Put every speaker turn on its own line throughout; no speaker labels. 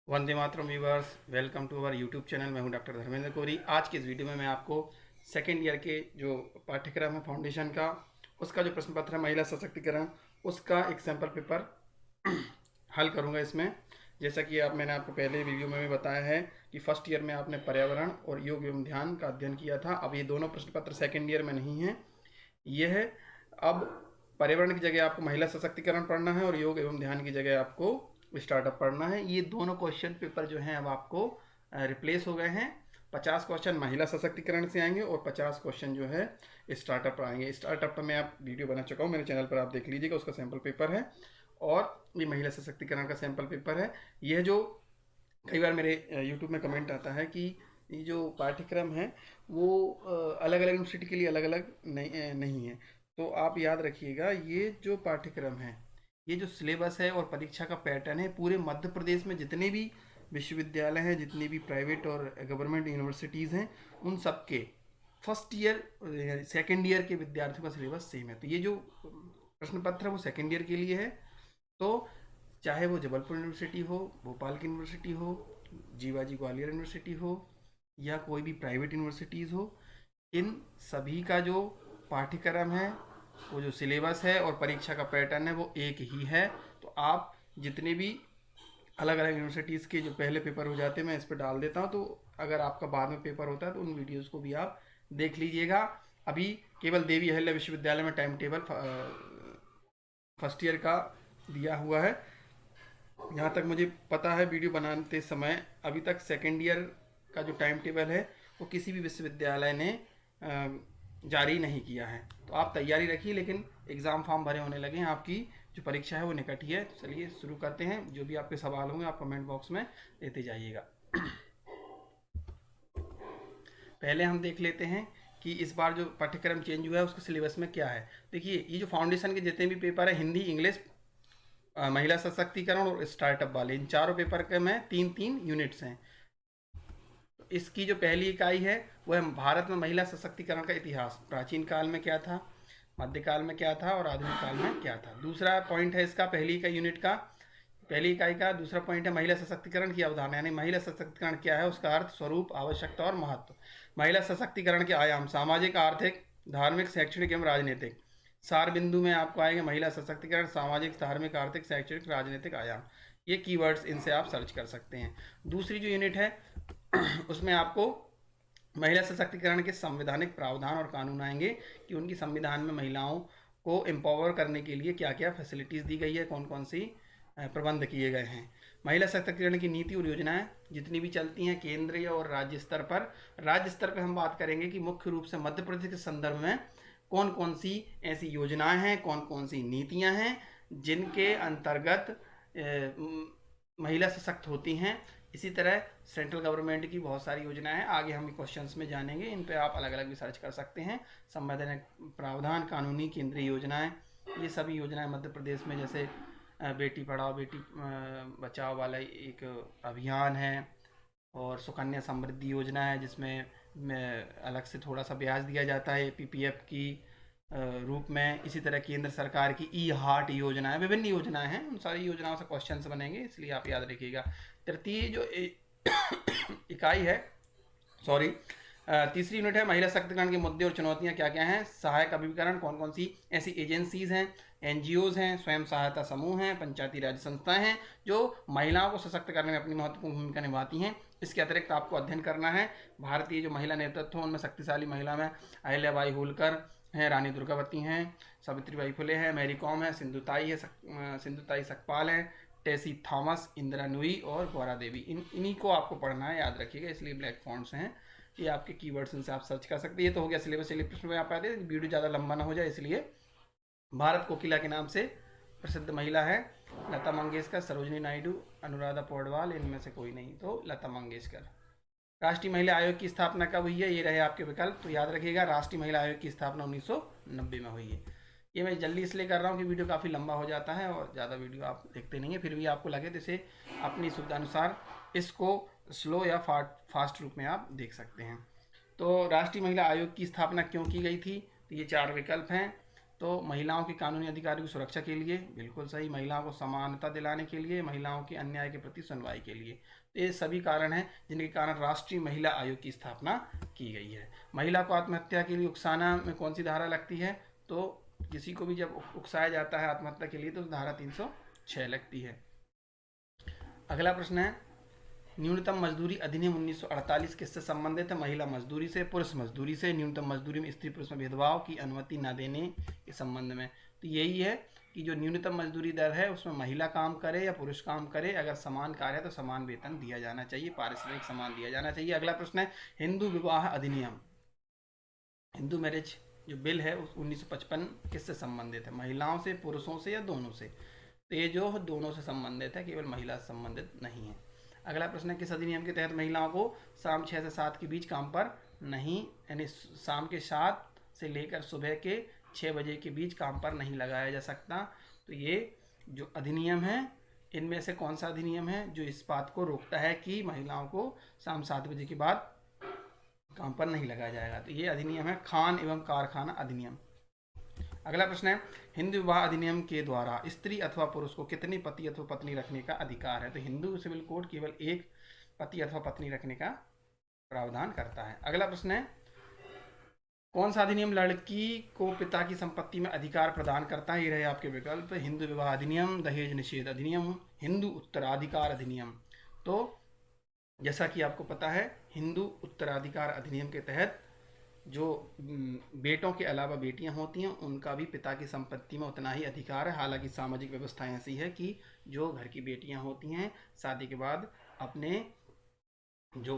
वंदे मातरम viewers, welcome to our YouTube channel. मैं हूं डॉक्टर धर्मेंद्र कोरी। आज के इस वीडियो में मैं आपको सेकेंड ईयर के जो पाठ्यक्रम है फाउंडेशन का, उसका जो प्रश्न पत्र है महिला सशक्तिकरण, उसका एक सैम्पल पेपर हल करूंगा इसमें। जैसा कि मैंने आपको पहले वीडियो में भी बताया है कि फर्स्ट ईयर में आपने पर्यावरण और योग एवं ध्यान का अध्ययन किया था। अब ये दोनों प्रश्न पत्र सेकेंड ईयर में नहीं है। यह है अब पर्यावरण की जगह आपको महिला सशक्तिकरण पढ़ना है और योग एवं ध्यान की जगह आपको स्टार्टअप पढ़ना है। ये दोनों क्वेश्चन पेपर जो हैं अब आपको रिप्लेस हो गए हैं। 50 क्वेश्चन महिला सशक्तिकरण से आएंगे और 50 क्वेश्चन जो है स्टार्टअप पर आएंगे। स्टार्टअप पर मैं आप वीडियो बना चुका हूँ, मेरे चैनल पर आप देख लीजिएगा, उसका सैम्पल पेपर है। और ये महिला सशक्तिकरण का सैम्पल पेपर है। यह जो कई बार मेरे यूट्यूब में कमेंट आता है कि ये जो पाठ्यक्रम है वो अलग अलग यूनिवर्सिटी के लिए अलग अलग नहीं है। तो आप याद रखिएगा, ये जो पाठ्यक्रम है, ये जो सिलेबस है और परीक्षा का पैटर्न है, पूरे मध्य प्रदेश में जितने भी विश्वविद्यालय हैं, जितनी भी प्राइवेट और गवर्नमेंट यूनिवर्सिटीज़ हैं, उन सब के फर्स्ट ईयर सेकेंड ईयर के विद्यार्थियों का सिलेबस सेम है। तो ये जो प्रश्न पत्र है वो सेकेंड ईयर के लिए है। तो चाहे वो जबलपुर यूनिवर्सिटी हो, भोपाल की यूनिवर्सिटी हो, जीवाजी ग्वालियर यूनिवर्सिटी हो, या कोई भी प्राइवेट यूनिवर्सिटीज़ हो, इन सभी का जो पाठ्यक्रम है, वो जो सिलेबस है और परीक्षा का पैटर्न है वो एक ही है। तो आप जितने भी अलग अलग यूनिवर्सिटीज़ के जो पहले पेपर हो जाते हैं मैं इस पर डाल देता हूँ। तो अगर आपका बाद में पेपर होता है तो उन वीडियोज़ को भी आप देख लीजिएगा। अभी केवल देवी अहिल्या विश्वविद्यालय में टाइम टेबल फर्स्ट ईयर का दिया हुआ है। जहाँ तक मुझे पता है वीडियो बनाते समय अभी तक सेकेंड ईयर का जो टाइम टेबल है वो किसी भी विश्वविद्यालय ने जारी नहीं किया है। तो आप तैयारी रखिए, लेकिन एग्ज़ाम फॉर्म भरे होने लगे हैं, आपकी जो परीक्षा है वो निकट ही है। तो चलिए शुरू करते हैं। जो भी आपके सवाल होंगे आप कमेंट बॉक्स में देते जाइएगा। पहले हम देख लेते हैं कि इस बार जो पाठ्यक्रम चेंज हुआ है उसके सिलेबस में क्या है। देखिए, ये जो फाउंडेशन के जितने भी पेपर है, हिंदी, इंग्लिश, महिला सशक्तिकरण और स्टार्टअप वाले, इन चारों पेपर के में 3-3 यूनिट्स हैं। तो इसकी जो पहली इकाई है वो है भारत में महिला सशक्तिकरण का इतिहास। प्राचीन काल में क्या था, मध्यकाल में क्या था और आधुनिक काल में क्या था। दूसरा पॉइंट है इसका पहली इकाई यूनिट का, पहली इकाई का दूसरा पॉइंट है महिला सशक्तिकरण की अवधारणा, यानी महिला सशक्तिकरण क्या है, उसका अर्थ, स्वरूप, आवश्यकता और महत्व। महिला सशक्तिकरण के आयाम, सामाजिक, आर्थिक, धार्मिक, शैक्षणिक एवं राजनीतिक। सार बिंदु में आपको आएंगे महिला सशक्तिकरण, सामाजिक, धार्मिक, आर्थिक, शैक्षणिक, राजनीतिक आयाम। ये कीवर्ड्स, इनसे आप सर्च कर सकते हैं। दूसरी जो यूनिट है उसमें आपको महिला सशक्तिकरण के संवैधानिक प्रावधान और कानून आएंगे कि उनकी संविधान में महिलाओं को एम्पावर करने के लिए क्या क्या फैसिलिटीज़ दी गई है, कौन कौन सी प्रबंध किए गए हैं। महिला सशक्तिकरण की नीति और योजनाएं जितनी भी चलती हैं केंद्रीय और राज्य स्तर पर। राज्य स्तर पर हम बात करेंगे कि मुख्य रूप से मध्य प्रदेश के संदर्भ में कौन कौन सी ऐसी योजनाएं हैं, कौन कौन सी नीतियां हैं जिनके अंतर्गत महिला सशक्त होती हैं। इसी तरह सेंट्रल गवर्नमेंट की बहुत सारी योजनाएं हैं, आगे हम क्वेश्चंस में जानेंगे, इन पे आप अलग अलग भी सर्च कर सकते हैं। संवैधानिक प्रावधान, कानूनी, केंद्रीय योजनाएं, ये सभी योजनाएं मध्य प्रदेश में, जैसे बेटी पढ़ाओ बेटी बचाओ वाला एक अभियान है, और सुकन्या समृद्धि योजना है जिसमें अलग से थोड़ा सा ब्याज दिया जाता है पीपीएफ की रूप में। इसी तरह केंद्र सरकार की ई हार्ट योजना है, विभिन्न योजनाएं हैं, उन सारी योजनाओं से क्वेश्चंस बनेंगे, इसलिए आप याद रखिएगा। तृतीय जो इकाई है, सॉरी, तीसरी यूनिट है महिला सशक्तिकरण के मुद्दे और चुनौतियां क्या क्या हैं। सहायक अभिकरण, कौन कौन सी ऐसी एजेंसीज हैं, एनजीओज हैं, स्वयं सहायता समूह हैं, पंचायती राज संस्थाएं हैं जो महिलाओं को सशक्त करने में अपनी महत्वपूर्ण भूमिका निभाती हैं। इसके अतिरिक्त आपको अध्ययन करना है भारतीय जो महिला नेतृत्व, उनमें शक्तिशाली महिला में अहिल्याबाई होलकर हैं, रानी दुर्गावती हैं, सावित्रीबाई फुले हैं, मैरी कॉम है, सिंधुताई है, सिंधुताई सकपाल है, टेसी थॉमस, इंदिरा नुई और गौरा देवी। इन्हीं को आपको पढ़ना है, याद रखिएगा, इसलिए ब्लैक फॉन्ट्स हैं। ये आपके कीवर्ड्स, इनसे आप सर्च कर सकते हैं। ये तो हो गया सिलेबस। चलिए प्रश्न में आप आते हैं, वीडियो ज़्यादा लंबा ना हो जाए इसलिए। भारत कोकिला के नाम से प्रसिद्ध महिला है लता मंगेशकर, सरोजनी नायडू, अनुराधा पौडवाल, इनमें से कोई नहीं तो लता मंगेशकर। राष्ट्रीय महिला आयोग की स्थापना कब हुई है, ये रहे आपके विकल्प। तो याद रखिएगा, राष्ट्रीय महिला आयोग की स्थापना 1990 में हुई है। ये मैं जल्दी इसलिए कर रहा हूँ कि वीडियो काफ़ी लंबा हो जाता है और ज़्यादा वीडियो आप देखते नहीं हैं, फिर भी आपको लगे तो इसे अपनी सुविधा अनुसार इसको स्लो या फास्ट रूप में आप देख सकते हैं। तो राष्ट्रीय महिला आयोग की स्थापना क्यों की गई थी, तो ये 4 विकल्प हैं। तो महिलाओं के कानूनी अधिकारों की सुरक्षा के लिए, बिल्कुल सही, महिलाओं को समानता दिलाने के लिए, महिलाओं के अन्याय के प्रति सुनवाई के लिए। तो ये सभी कारण हैं जिनके कारण राष्ट्रीय महिला आयोग की स्थापना की गई है। महिला को आत्महत्या के लिए उकसाना में कौन सी धारा लगती है? तो किसी को भी जब उकसाया जाता है आत्महत्या के लिए तो धारा 306 लगती है। अगला प्रश्न है, न्यूनतम मजदूरी अधिनियम 1948 किससे संबंधित है? महिला मजदूरी से, पुरुष मजदूरी से। न्यूनतम मजदूरी में स्त्री पुरुष में भेदभाव की अनुमति न देने के संबंध में। तो यही है कि जो न्यूनतम मजदूरी दर है उसमें महिला काम करे या पुरुष काम करे, अगर समान कार्य है तो समान वेतन दिया जाना चाहिए, पारिश्रमिक समान दिया जाना चाहिए। अगला प्रश्न है, हिंदू विवाह अधिनियम, हिंदू मैरिज जो बिल है उस 1955 किससे संबंधित है? महिलाओं से, पुरुषों से या दोनों से? तो ये जो दोनों से संबंधित है, केवल महिला से संबंधित नहीं है। अगला प्रश्न है, किस अधिनियम के तहत महिलाओं को शाम 6 से 7 के बीच काम पर नहीं, यानी शाम के 7 से लेकर सुबह के 6 बजे के बीच काम पर नहीं लगाया जा सकता? तो ये जो अधिनियम है इनमें से कौन सा अधिनियम है जो इस बात को रोकता है कि महिलाओं को शाम 7 बजे के बाद काम पर नहीं लगाया जाएगा? तो ये अधिनियम है खान एवं कारखाना अधिनियम। अगला प्रश्न है, हिंदू विवाह अधिनियम के द्वारा स्त्री अथवा पुरुष को कितने पति अथवा पत्नी रखने का अधिकार है? तो हिंदू सिविल कोड केवल एक पति अथवा पत्नी रखने का प्रावधान करता है। अगला प्रश्न है, कौन सा अधिनियम लड़की को पिता की संपत्ति में अधिकार प्रदान करता है? ये रहे आपके विकल्प, हिंदू विवाह अधिनियम, दहेज निषेध अधिनियम, हिंदू उत्तराधिकार अधिनियम। तो जैसा कि आपको पता है, हिंदू उत्तराधिकार अधिनियम के तहत जो बेटों के अलावा बेटियां होती हैं उनका भी पिता की संपत्ति में उतना ही अधिकार है। हालांकि सामाजिक व्यवस्था ऐसी है कि जो घर की बेटियां होती हैं शादी के बाद अपने जो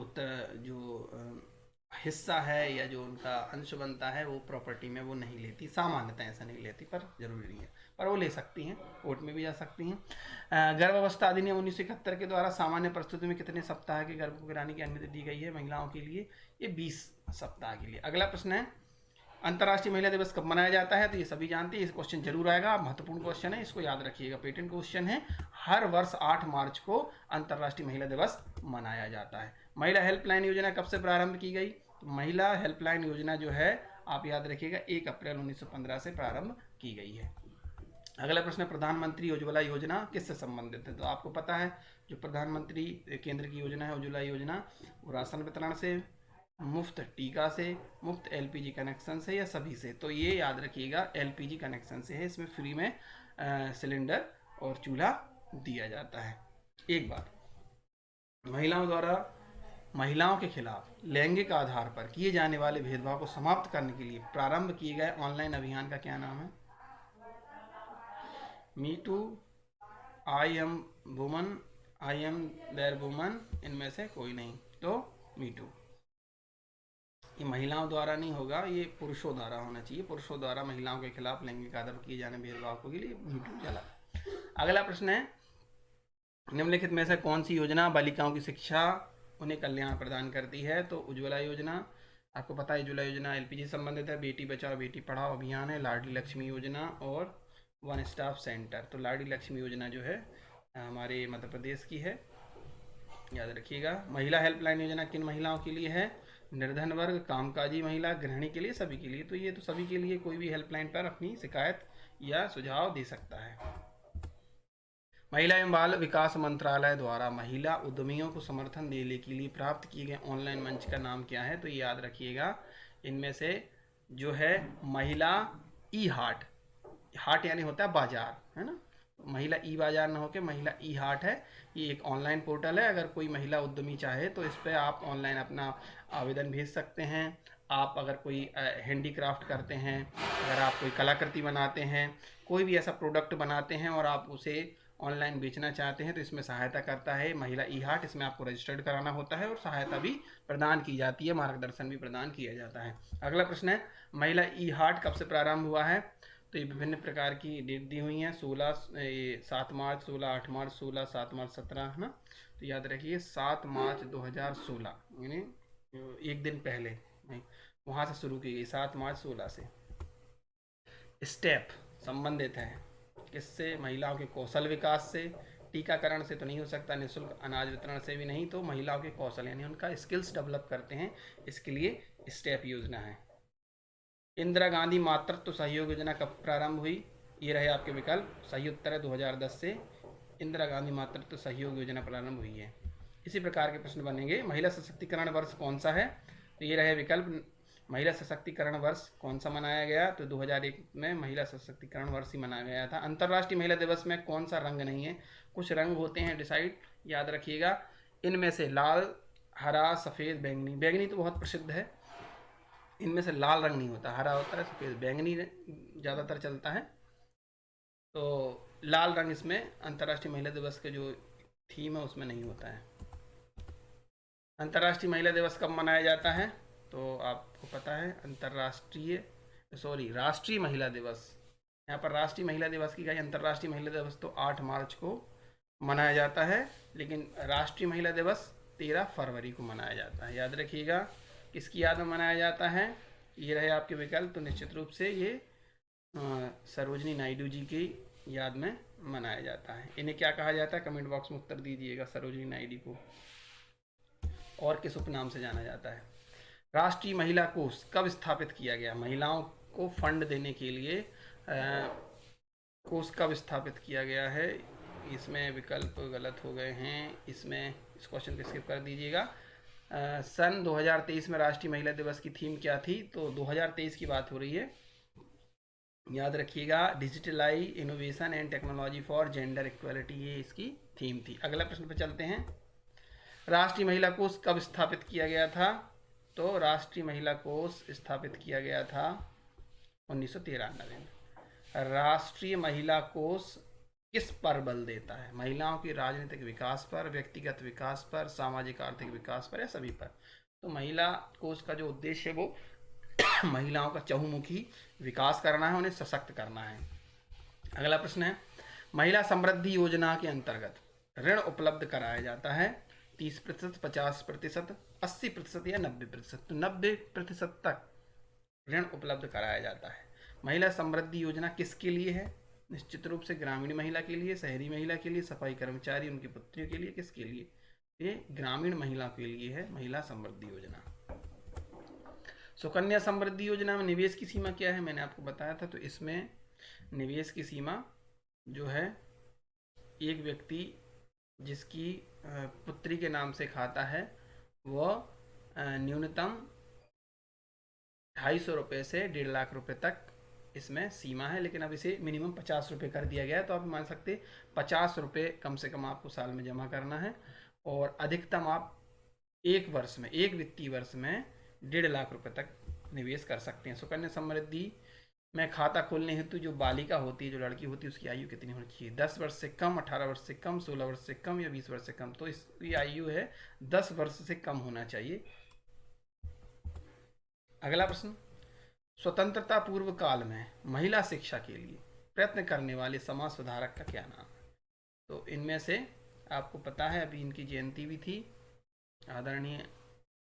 हिस्सा है या जो उनका अंश बनता है वो प्रॉपर्टी में वो नहीं लेती, सामान्यतः ऐसा नहीं लेती, पर जरूरी नहीं है, पर वो ले सकती हैं, कोर्ट में भी जा सकती हैं। गर्भावस्था अधिनियम 1971 के द्वारा सामान्य परिस्थिति में कितने सप्ताह के गर्भ को गिराने की अनुमति दी गई है महिलाओं के लिए? ये 20 सप्ताह के लिए। अगला प्रश्न है, अंतर्राष्ट्रीय महिला दिवस कब मनाया जाता है? तो ये सभी जानते हैं, इस क्वेश्चन जरूर आएगा, महत्वपूर्ण क्वेश्चन है, इसको याद रखिएगा, पेटेंट क्वेश्चन है। हर वर्ष 8 मार्च को अंतर्राष्ट्रीय महिला दिवस मनाया जाता है। महिला हेल्पलाइन योजना कब से प्रारंभ की गई? तो महिला हेल्पलाइन योजना जो है आप याद रखिएगा 1 अप्रैल 1915 से प्रारंभ की गई है। अगला प्रश्न, प्रधानमंत्री उज्ज्वला योजना किससे संबंधित है? तो आपको पता है जो प्रधानमंत्री केंद्र की योजना है उज्ज्वला योजना, वो राशन वितरण से, मुफ्त टीका से, मुफ्त एलपीजी कनेक्शन से या सभी से? तो ये याद रखिएगा एलपीजी कनेक्शन से है, इसमें फ्री में सिलेंडर और चूल्हा दिया जाता है। एक बात, महिलाओं द्वारा महिलाओं के खिलाफ लैंगिक आधार पर किए जाने वाले भेदभाव को समाप्त करने के लिए प्रारंभ किए गए ऑनलाइन अभियान का क्या नाम है? Me too, I am woman, I am there woman, इनमें से कोई नहीं, तो मी टू। ये महिलाओं द्वारा नहीं होगा, ये पुरुषों द्वारा होना चाहिए, पुरुषों द्वारा महिलाओं के खिलाफ लैंगिक आधार पर किए जाने भेदभाव के लिए मी टू चला। अगला प्रश्न है, निम्नलिखित में से कौन सी योजना बालिकाओं की शिक्षा उन्हें कल्याण प्रदान करती है? तो उज्ज्वला योजना, आपको पता है उज्ज्वला योजना एलपीजी संबंधित है, बेटी बचाओ बेटी पढ़ाओ अभियान है, लाडली लक्ष्मी योजना और वन स्टॉप सेंटर। तो लाडली लक्ष्मी योजना जो है हमारे मध्य प्रदेश की है, याद रखिएगा। महिला हेल्पलाइन योजना किन महिलाओं के लिए है? निर्धन वर्ग, कामकाजी महिला, गृहिणी के लिए, सभी के लिए। तो ये तो सभी के लिए, कोई भी हेल्पलाइन पर अपनी शिकायत या सुझाव दे सकता है। महिला एवं बाल विकास मंत्रालय द्वारा महिला उद्यमियों को समर्थन देने के लिए प्राप्त किए गए ऑनलाइन मंच का नाम क्या है? तो ये याद रखिएगा, इनमें से जो है महिला ई हाट, हाट यानी होता है बाजार, है ना, महिला ई बाजार ना होकर महिला ई हाट है। ये एक ऑनलाइन पोर्टल है, अगर कोई महिला उद्यमी चाहे तो इस पर आप ऑनलाइन अपना आवेदन भेज सकते हैं। आप अगर कोई हैंडीक्राफ्ट करते हैं, अगर आप कोई कलाकृति बनाते हैं, कोई भी ऐसा प्रोडक्ट बनाते हैं और आप उसे ऑनलाइन बेचना चाहते हैं तो इसमें सहायता करता है महिला ई हाट। इसमें आपको रजिस्टर्ड कराना होता है और सहायता भी प्रदान की जाती है, मार्गदर्शन भी प्रदान किया जाता है। अगला प्रश्न है, महिला ई हाट कब से प्रारंभ हुआ है? तो ये विभिन्न प्रकार की डेट दी हुई हैं, 7 मार्च, 16, 8 मार्च, 16, 7 मार्च, 17, है ना। तो याद रखिए 7 मार्च 2016, यानी एक दिन पहले वहाँ से शुरू की गई, 7 मार्च 16 से। स्टेप संबंधित है किससे? महिलाओं के कौशल विकास से, टीकाकरण से तो नहीं हो सकता, निःशुल्क अनाज वितरण से भी नहीं, तो महिलाओं के कौशल यानी उनका स्किल्स डेवलप करते हैं, इसके लिए स्टेप योजना है। इंदिरा गांधी मातृत्व सहयोग योजना कब प्रारंभ हुई? ये रहे आपके विकल्प। सही उत्तर है 2010 से इंदिरा गांधी मातृत्व सहयोग योजना प्रारंभ हुई है। इसी प्रकार के प्रश्न बनेंगे। महिला सशक्तिकरण वर्ष कौन सा है? तो ये रहे विकल्प। महिला सशक्तिकरण वर्ष कौन सा मनाया गया? तो 2001 में महिला सशक्तिकरण वर्ष ही मनाया गया था। अंतर्राष्ट्रीय महिला दिवस में कौन सा रंग नहीं है? कुछ रंग होते हैं डिसाइड, याद रखिएगा। इनमें से लाल, हरा, सफ़ेद, बैंगनी। बैंगनी तो बहुत प्रसिद्ध है। इनमें से लाल रंग नहीं होता, हरा होता है, सफ़ेद, बैंगनी ज़्यादातर चलता है। तो लाल रंग इसमें अंतर्राष्ट्रीय महिला दिवस के जो थीम है उसमें नहीं होता है। अंतर्राष्ट्रीय महिला दिवस कब मनाया जाता है? तो आपको पता है राष्ट्रीय महिला दिवस। यहाँ पर राष्ट्रीय महिला दिवस की कही, अंतर्राष्ट्रीय महिला दिवस तो 8 मार्च को मनाया जाता है, लेकिन राष्ट्रीय महिला दिवस 13 फरवरी को मनाया जाता है। याद रखिएगा किसकी याद में मनाया जाता है? ये रहे आपके विकल्प। तो निश्चित रूप से ये सरोजनी नायडू जी की याद में मनाया जाता है। इन्हें क्या कहा जाता है? कमेंट बॉक्स में उत्तर दीजिएगा। सरोजनी नायडू को और किस उपनाम से जाना जाता है? राष्ट्रीय महिला कोष कब स्थापित किया गया? महिलाओं को फंड देने के लिए कोष कब स्थापित किया गया है? इसमें विकल्प गलत हो गए हैं। इसमें इस क्वेश्चन को स्किप कर दीजिएगा। सन 2023 में राष्ट्रीय महिला दिवस की थीम क्या थी? तो 2023 की बात हो रही है, याद रखिएगा। Digital innovation and technology for gender equality, ये इसकी थीम थी। अगला प्रश्न पर चलते हैं। राष्ट्रीय महिला कोष कब स्थापित किया गया था? तो राष्ट्रीय महिला कोष स्थापित किया गया था 1993 में। राष्ट्रीय महिला कोष किस पर बल देता है? महिलाओं की राजनीतिक विकास पर, व्यक्तिगत विकास पर, सामाजिक आर्थिक विकास पर, या सभी पर? तो महिला कोष का जो उद्देश्य है वो महिलाओं का चहुमुखी विकास करना है, उन्हें सशक्त करना है। अगला प्रश्न है, महिला समृद्धि योजना के अंतर्गत ऋण उपलब्ध कराया जाता है 30%, 50%, 80% या 90%? तो 90% तक ऋण उपलब्ध कराया जाता है। महिला समृद्धि योजना किसके लिए है? निश्चित रूप से ग्रामीण महिला के लिए, शहरी महिला के लिए, सफाई कर्मचारी उनकी पुत्रियों के लिए, किसके लिए? ये ग्रामीण महिला के लिए है महिला समृद्धि योजना। सुकन्या समृद्धि योजना में निवेश की सीमा क्या है? मैंने आपको बताया था। तो इसमें निवेश की सीमा जो है, एक व्यक्ति जिसकी पुत्री के नाम से खाता है वह न्यूनतम 250 रुपये से 1.5 लाख रुपए तक इसमें सीमा है, लेकिन अब इसे मिनिमम 50 रुपये कर दिया गया है। तो आप मान सकते 50 रुपये कम से कम आपको साल में जमा करना है, और अधिकतम आप एक वर्ष में, एक वित्तीय वर्ष में 1.5 लाख रुपए तक निवेश कर सकते हैं। सुकन्या समृद्धि में खाता खोलने हेतु जो बालिका होती है, जो लड़की होती है, उसकी आयु कितनी होनी चाहिए? 10 वर्ष से कम, 18 वर्ष से कम, 16 वर्ष से कम, या 20 वर्ष से कम? तो इसकी आयु है 10 वर्ष से कम होना चाहिए। अगला प्रश्न, स्वतंत्रता पूर्व काल में महिला शिक्षा के लिए प्रयत्न करने वाले समाज सुधारक का क्या नाम है? तो इनमें से आपको पता है, अभी इनकी जयंती भी थी, आदरणीय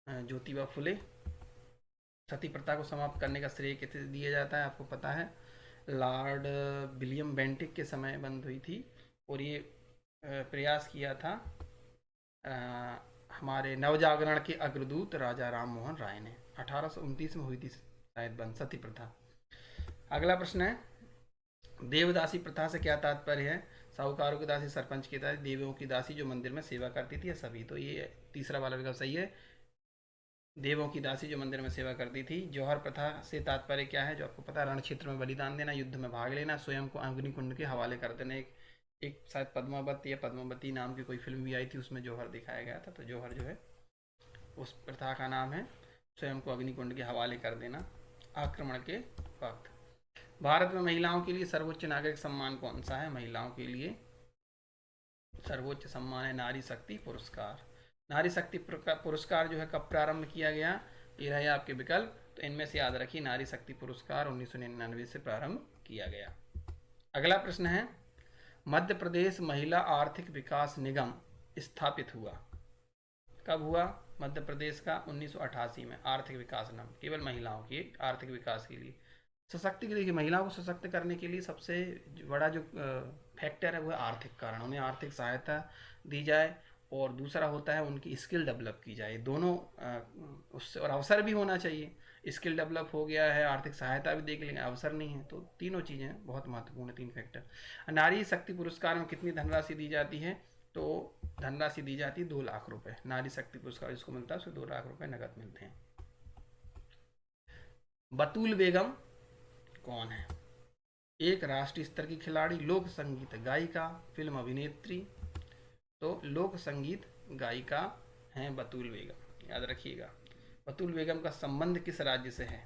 ज्योतिबा फुले। सती प्रथा को समाप्त करने का श्रेय किसे दिया जाता है? आपको पता है, लॉर्ड विलियम बेंटिक के समय बंद हुई थी, और ये प्रयास किया था हमारे नवजागरण के अग्रदूत राजा राम मोहन राय ने। 1829 में हुई थी शायद बंद सती प्रथा। अगला प्रश्न है, देवदासी प्रथा से क्या तात्पर्य है? साहूकारों की दासी, सरपंच की दासी, देवों की दासी जो मंदिर में सेवा करती थी, या सभी? तो ये तीसरा वाला विकल्प सही है, देवों की दासी जो मंदिर में सेवा करती थी। जौहर प्रथा से तात्पर्य क्या है? जो आपको पता है, रण क्षेत्र में बलिदान देना, युद्ध में भाग लेना, स्वयं को अग्निकुंड के हवाले कर देना। एक शायद पद्मावत या पद्मावती नाम की कोई फिल्म भी आई थी, उसमें जौहर दिखाया गया था। तो जौहर जो है उस प्रथा का नाम है स्वयं को अग्निकुंड के हवाले कर देना आक्रमण के वक्त। भारत में महिलाओं के लिए सर्वोच्च नागरिक सम्मान कौन सा है? महिलाओं के लिए सर्वोच्च सम्मान है नारी शक्ति पुरस्कार। नारी शक्ति पुरस्कार जो है कब प्रारंभ किया गया? ये रहे आपके विकल्प। तो इनमें से याद रखिए, नारी शक्ति पुरस्कार 1999 से प्रारंभ किया गया। अगला प्रश्न है, मध्य प्रदेश महिला आर्थिक विकास निगम स्थापित हुआ कब हुआ? मध्य प्रदेश का 1988 में। आर्थिक विकास निगम केवल महिलाओं के आर्थिक विकास के लिए, देखिए महिलाओं को सशक्त करने के लिए सबसे बड़ा जो फैक्टर है वो है आर्थिक कारण। उन्हें आर्थिक सहायता दी जाए, और दूसरा होता है उनकी स्किल डेवलप की जाए। दोनों उससे और अवसर भी होना चाहिए। स्किल डेवलप हो गया है, आर्थिक सहायता भी देख लेंगे, अवसर नहीं है, तो तीनों चीज़ें बहुत महत्वपूर्ण, 3 फैक्टर। नारी शक्ति पुरस्कार में कितनी धनराशि दी जाती है? तो धनराशि दी जाती है 2 लाख रुपए। नारी शक्ति पुरस्कार जिसको मिलता है उसको 2 लाख रुपए नगद मिलते हैं। बतूल बेगम कौन है? एक राष्ट्रीय स्तर की खिलाड़ी, लोक संगीत गायिका, फिल्म अभिनेत्री। तो लोक संगीत गायिका हैं बतूल बेगम, याद रखिएगा। बतूल बेगम का संबंध किस राज्य से है?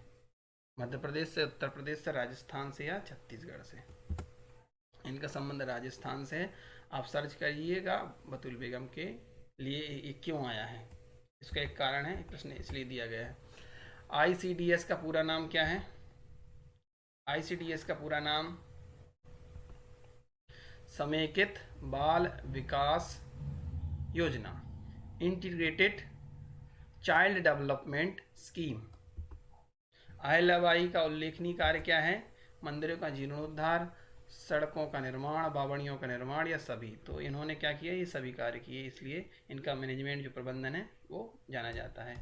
मध्य प्रदेश से, उत्तर प्रदेश से, राजस्थान से या छत्तीसगढ़ से? इनका संबंध राजस्थान से है। आप सर्च करिएगा बतूल बेगम के लिए ये क्यों आया है, इसका एक कारण है, प्रश्न इसलिए दिया गया है। ICDS का पूरा नाम क्या है? ICDS का पूरा नाम समेकित बाल विकास योजना, integrated child development scheme. Ahilyabai का उल्लेखनीय कार्य क्या है? मंदिरों का जीर्णोद्धार, सड़कों का निर्माण, बावड़ियों का निर्माण, या सभी? तो इन्होंने क्या किया? ये सभी कार्य किए, इसलिए इनका मैनेजमेंट जो प्रबंधन है वो जाना जाता है।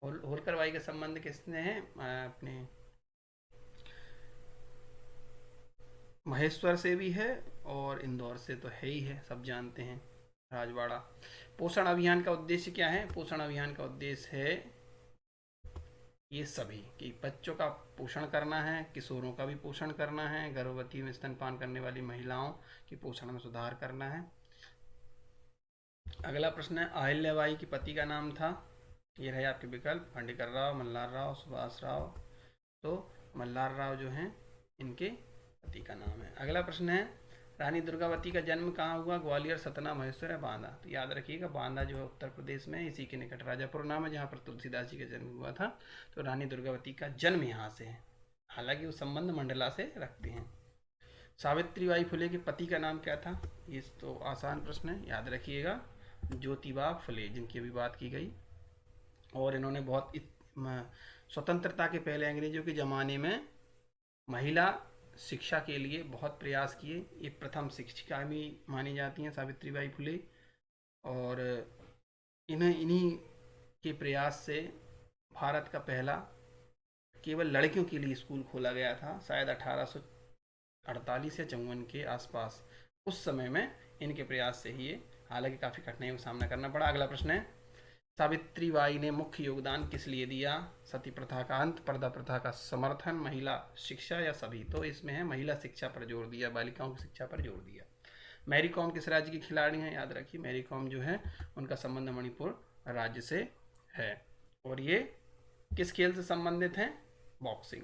और होलकर बाई का संबंध किसने है? अपने महेश्वर से भी है और इंदौर से तो है ही है, सब जानते हैं, राजवाड़ा। पोषण अभियान का उद्देश्य क्या है? पोषण अभियान का उद्देश्य है ये सभी कि बच्चों का पोषण करना है, किशोरों का भी पोषण करना है, गर्भवती में स्तनपान करने वाली महिलाओं की पोषण में सुधार करना है। अगला प्रश्न है, अहिल्याबाई के पति का नाम था? ये रहे आपके विकल्प, खांडेकर राव, मल्हार राव, सुभाष राव। तो मल्हार राव जो हैं इनके पति का नाम है। अगला प्रश्न है, रानी दुर्गावती का जन्म कहाँ हुआ? ग्वालियर, सतना, महेश्वर या बांदा? तो याद रखिएगा बांदा जो है उत्तर प्रदेश में, इसी के निकट राजापुर नाम है जहाँ पर तुलसीदास जी का जन्म हुआ था। तो रानी दुर्गावती का जन्म यहाँ से है, हालांकि वो संबंध मंडला से रखते हैं। सावित्रीबाई फुले के पति का नाम क्या था? ये तो आसान प्रश्न है, याद रखिएगा ज्योतिबा फुले, जिनकी अभी बात की गई। और इन्होंने बहुत स्वतंत्रता के पहले अंग्रेजों के ज़माने में महिला शिक्षा के लिए बहुत प्रयास किए। ये प्रथम शिक्षिका भी मानी जाती हैं सावित्रीबाई फुले। और इन्हीं के प्रयास से भारत का पहला केवल लड़कियों के लिए स्कूल खोला गया था, शायद 1848 या 54 के आसपास। उस समय में इनके प्रयास से ही ये, हालांकि काफ़ी कठिनाइयों का सामना करना पड़ा। अगला प्रश्न है, सावित्रीबाई ने मुख्य योगदान किस लिए दिया? सती प्रथा का अंत, पर्दा प्रथा का समर्थन, महिला शिक्षा या सभी? तो इसमें है महिला शिक्षा पर जोर दिया, बालिकाओं की शिक्षा पर जोर दिया। मैरी कॉम किस राज्य की खिलाड़ी हैं? याद रखिए मैरी कॉम जो है उनका संबंध मणिपुर राज्य से है। और ये किस खेल से संबंधित हैं? बॉक्सिंग।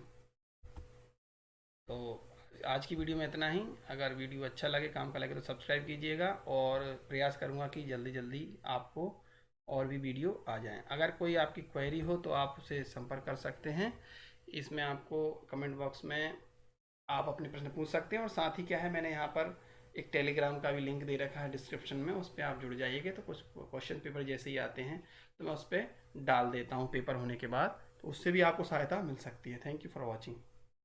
तो आज की वीडियो में इतना ही। अगर वीडियो अच्छा लगे, काम का लगे, तो सब्सक्राइब कीजिएगा और प्रयास करूँगा कि जल्दी जल्दी आपको और भी वीडियो आ जाएं। अगर कोई आपकी क्वेरी हो तो आप उसे संपर्क कर सकते हैं। इसमें आपको कमेंट बॉक्स में आप अपने प्रश्न पूछ सकते हैं। और साथ ही क्या है, मैंने यहाँ पर एक टेलीग्राम का भी लिंक दे रखा है डिस्क्रिप्शन में, उस पर आप जुड़ जाइएगा। तो कुछ क्वेश्चन पेपर जैसे ही आते हैं तो मैं उस पर डाल देता हूँ पेपर होने के बाद, तो उससे भी आपको सहायता मिल सकती है। Thank you for watching.